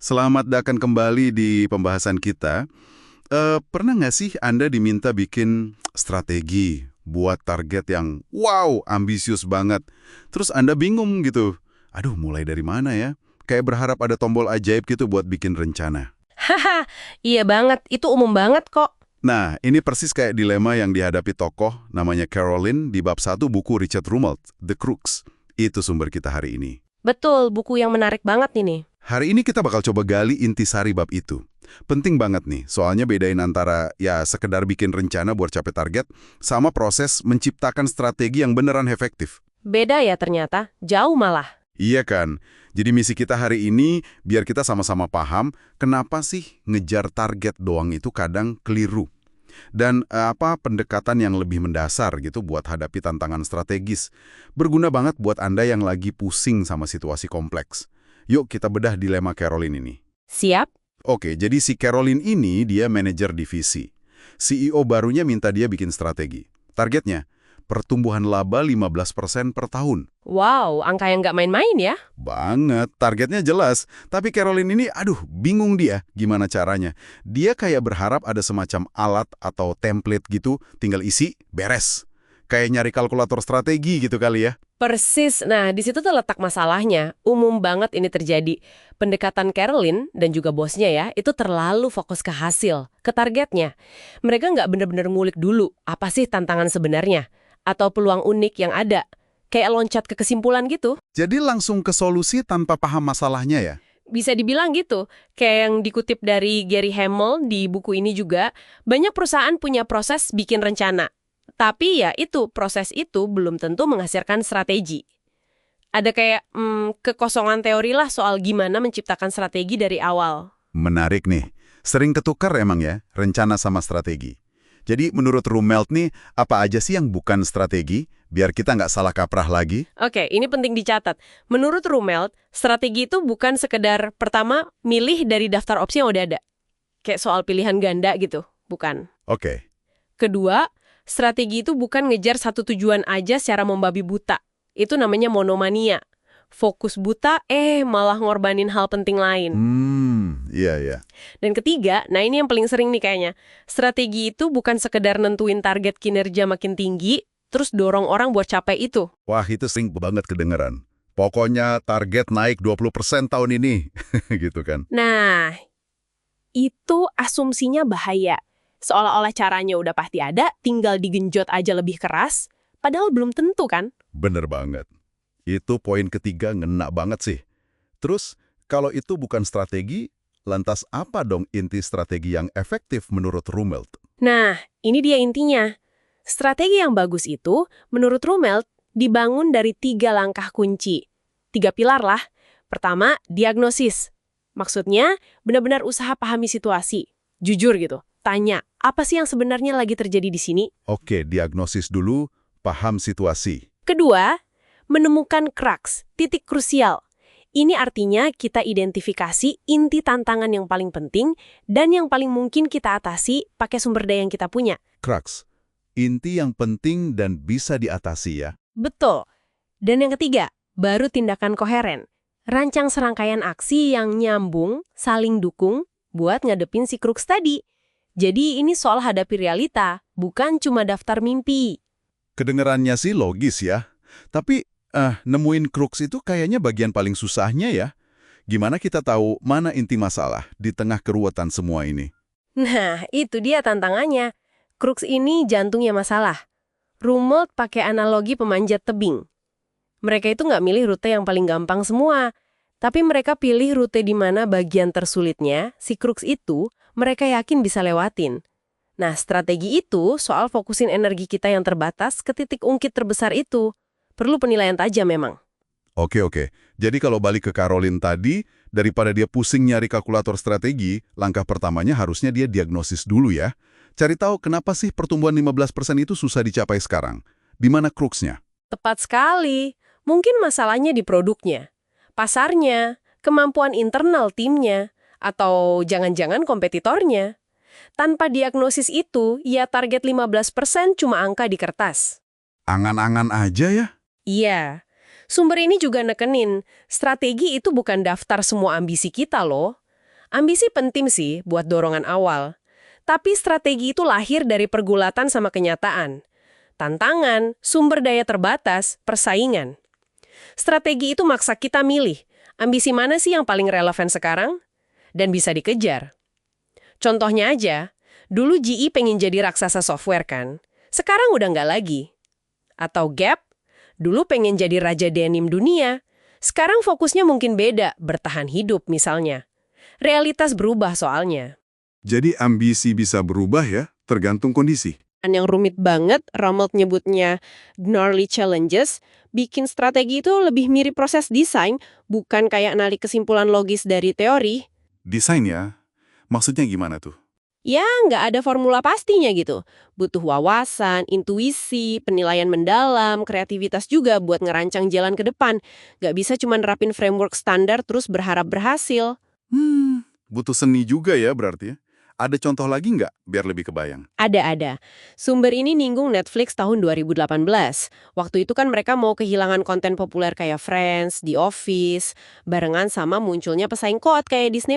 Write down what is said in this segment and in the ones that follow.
Selamat datang kembali di pembahasan kita. Pernah nggak sih Anda diminta bikin strategi buat target yang wow, ambisius banget. Terus Anda bingung gitu. Aduh, mulai dari mana ya? Kayak berharap ada tombol ajaib gitu buat bikin rencana. Haha, iya banget. Itu umum banget kok. Nah, ini persis kayak dilema yang dihadapi tokoh namanya Caroline di bab 1 buku Richard Rumelt, The Crooks. Itu sumber kita hari ini. Betul, buku yang menarik banget ini. Hari ini kita bakal coba gali intisari bab itu. Penting banget nih, soalnya bedain antara ya sekedar bikin rencana buat capai target sama proses menciptakan strategi yang beneran efektif. Beda ya ternyata, jauh malah. Iya kan? Jadi misi kita hari ini biar kita sama-sama paham kenapa sih ngejar target doang itu kadang keliru. Dan apa pendekatan yang lebih mendasar gitu buat hadapi tantangan strategis. Berguna banget buat Anda yang lagi pusing sama situasi kompleks. Yuk kita bedah dilema Caroline ini. Siap? Oke, jadi si Caroline ini dia manajer divisi. CEO barunya minta dia bikin strategi. Targetnya, pertumbuhan laba 15% per tahun. Wow, angka yang nggak main-main ya. Banget, targetnya jelas. Tapi Caroline ini, aduh, bingung dia gimana caranya. Dia kayak berharap ada semacam alat atau template gitu, tinggal isi, beres. Kayak nyari kalkulator strategi gitu kali ya. Persis, nah di situ tuh letak masalahnya. Umum banget ini terjadi. Pendekatan Caroline dan juga bosnya ya, itu terlalu fokus ke hasil, ke targetnya. Mereka nggak bener-bener ngulik dulu, apa sih tantangan sebenarnya? Atau peluang unik yang ada. Kayak loncat ke kesimpulan gitu. Jadi langsung ke solusi tanpa paham masalahnya ya? Bisa dibilang gitu. Kayak yang dikutip dari Gary Hamel di buku ini juga, banyak perusahaan punya proses bikin rencana. Tapi ya itu, proses itu belum tentu menghasilkan strategi. Ada kayak kekosongan teori lah soal gimana menciptakan strategi dari awal. Menarik nih. Sering ketukar emang ya, rencana sama strategi. Jadi menurut Rumelt nih, apa aja sih yang bukan strategi? Biar kita nggak salah kaprah lagi. Oke, ini penting dicatat. Menurut Rumelt, strategi itu bukan sekedar pertama milih dari daftar opsi yang udah ada. Kayak soal pilihan ganda gitu, bukan. Oke. Kedua, strategi itu bukan ngejar satu tujuan aja secara membabi buta. Itu namanya monomania. Fokus buta, malah ngorbanin hal penting lain. Iya, iya. Dan ketiga, nah ini yang paling sering nih kayaknya. Strategi itu bukan sekedar nentuin target kinerja makin tinggi, terus dorong orang buat capai itu. Wah, itu sering banget kedengeran. Pokoknya target naik 20% tahun ini. Gitu kan. Nah, itu asumsinya bahaya. Seolah-olah caranya udah pasti ada, tinggal digenjot aja lebih keras, padahal belum tentu kan? Bener banget. Itu poin ketiga ngena banget sih. Terus, kalau itu bukan strategi, lantas apa dong inti strategi yang efektif menurut Rumelt? Nah, ini dia intinya. Strategi yang bagus itu, menurut Rumelt, dibangun dari 3 langkah kunci. 3 pilar lah. Pertama, diagnosis. Maksudnya, benar-benar usaha pahami situasi. Jujur gitu. Tanya, apa sih yang sebenarnya lagi terjadi di sini? Oke, diagnosis dulu, paham situasi. Kedua, menemukan crux, titik krusial. Ini artinya kita identifikasi inti tantangan yang paling penting dan yang paling mungkin kita atasi pakai sumber daya yang kita punya. Crux, inti yang penting dan bisa diatasi ya. Betul. Dan yang ketiga, baru tindakan koheren. Rancang serangkaian aksi yang nyambung, saling dukung, buat ngadepin si crux tadi. Jadi ini soal hadapi realita, bukan cuma daftar mimpi. Kedengerannya sih logis ya. Tapi, nemuin crux itu kayaknya bagian paling susahnya ya. Gimana kita tahu mana inti masalah di tengah keruwetan semua ini? Nah, itu dia tantangannya. Crux ini jantungnya masalah. Rumelt pakai analogi pemanjat tebing. Mereka itu nggak milih rute yang paling gampang semua. Tapi mereka pilih rute di mana bagian tersulitnya, si crux itu, mereka yakin bisa lewatin. Nah, strategi itu soal fokusin energi kita yang terbatas ke titik ungkit terbesar itu. Perlu penilaian tajam memang. Oke. Jadi kalau balik ke Caroline tadi, daripada dia pusing nyari kalkulator strategi, langkah pertamanya harusnya dia diagnosis dulu ya. Cari tahu kenapa sih pertumbuhan 15% itu susah dicapai sekarang. Di mana cruxnya? Tepat sekali. Mungkin masalahnya di produknya, pasarnya, kemampuan internal timnya, atau jangan-jangan kompetitornya. Tanpa diagnosis itu, ya target 15% cuma angka di kertas. Angan-angan aja ya? Iya. Sumber ini juga nekenin, strategi itu bukan daftar semua ambisi kita loh. Ambisi penting sih buat dorongan awal. Tapi strategi itu lahir dari pergulatan sama kenyataan. Tantangan, sumber daya terbatas, persaingan. Strategi itu maksa kita milih, ambisi mana sih yang paling relevan sekarang? Dan bisa dikejar. Contohnya aja, dulu GE pengen jadi raksasa software kan? Sekarang udah nggak lagi. Atau Gap, dulu pengen jadi raja denim dunia. Sekarang fokusnya mungkin beda, bertahan hidup misalnya. Realitas berubah soalnya. Jadi ambisi bisa berubah ya, tergantung kondisi. Dan yang rumit banget, Rumelt nyebutnya gnarly challenges, bikin strategi itu lebih mirip proses desain, bukan kayak narik kesimpulan logis dari teori. Desain ya? Maksudnya gimana tuh? Ya, nggak ada formula pastinya gitu. Butuh wawasan, intuisi, penilaian mendalam, kreativitas juga buat ngerancang jalan ke depan. Nggak bisa cuma nerapin framework standar terus berharap berhasil. Butuh seni juga ya berarti ya? Ada contoh lagi nggak biar lebih kebayang? Ada. Sumber ini ninggung Netflix tahun 2018. Waktu itu kan mereka mau kehilangan konten populer kayak Friends, The Office, barengan sama munculnya pesaing kuat kayak Disney+.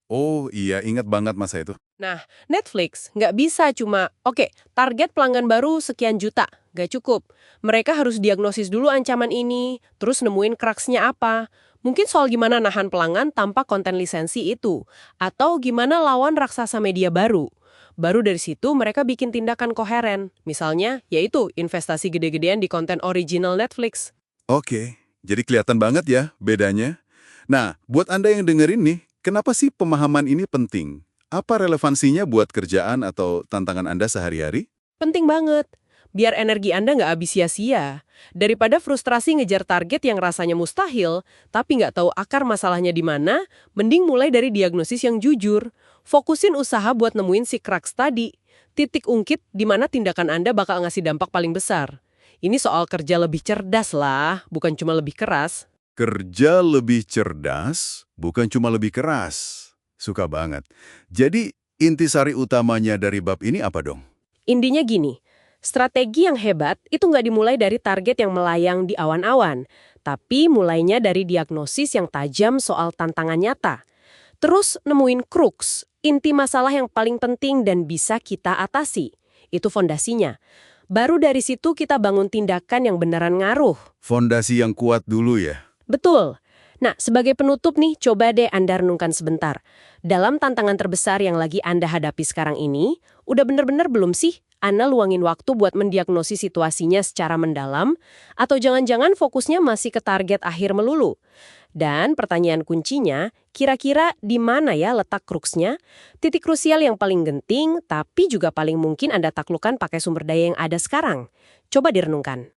Oh iya, ingat banget masa itu. Nah, Netflix nggak bisa cuma, oke, target pelanggan baru sekian juta, nggak cukup. Mereka harus diagnosis dulu ancaman ini, terus nemuin cruxnya apa. Mungkin soal gimana nahan pelanggan tanpa konten lisensi itu. Atau gimana lawan raksasa media baru. Baru dari situ mereka bikin tindakan koheren. Misalnya, yaitu investasi gede-gedean di konten original Netflix. Oke, jadi kelihatan banget ya bedanya. Nah, buat Anda yang dengerin nih, kenapa sih pemahaman ini penting? Apa relevansinya buat kerjaan atau tantangan Anda sehari-hari? Penting banget. Biar energi Anda nggak habis sia-sia. Daripada frustrasi ngejar target yang rasanya mustahil, tapi nggak tahu akar masalahnya di mana, mending mulai dari diagnosis yang jujur. Fokusin usaha buat nemuin si crux tadi. Titik ungkit di mana tindakan Anda bakal ngasih dampak paling besar. Ini soal kerja lebih cerdas lah, bukan cuma lebih keras. Kerja lebih cerdas, bukan cuma lebih keras. Suka banget. Jadi, intisari utamanya dari bab ini apa dong? Intinya gini, strategi yang hebat itu nggak dimulai dari target yang melayang di awan-awan, tapi mulainya dari diagnosis yang tajam soal tantangan nyata. Terus nemuin crux, inti masalah yang paling penting dan bisa kita atasi. Itu fondasinya. Baru dari situ kita bangun tindakan yang beneran ngaruh. Fondasi yang kuat dulu ya. Betul. Nah, sebagai penutup nih, coba deh Anda renungkan sebentar. Dalam tantangan terbesar yang lagi Anda hadapi sekarang ini, udah bener-bener belum sih Anda luangin waktu buat mendiagnosis situasinya secara mendalam? Atau jangan-jangan fokusnya masih ke target akhir melulu? Dan pertanyaan kuncinya, kira-kira di mana ya letak kruksnya? Titik krusial yang paling genting, tapi juga paling mungkin Anda taklukkan pakai sumber daya yang ada sekarang. Coba direnungkan.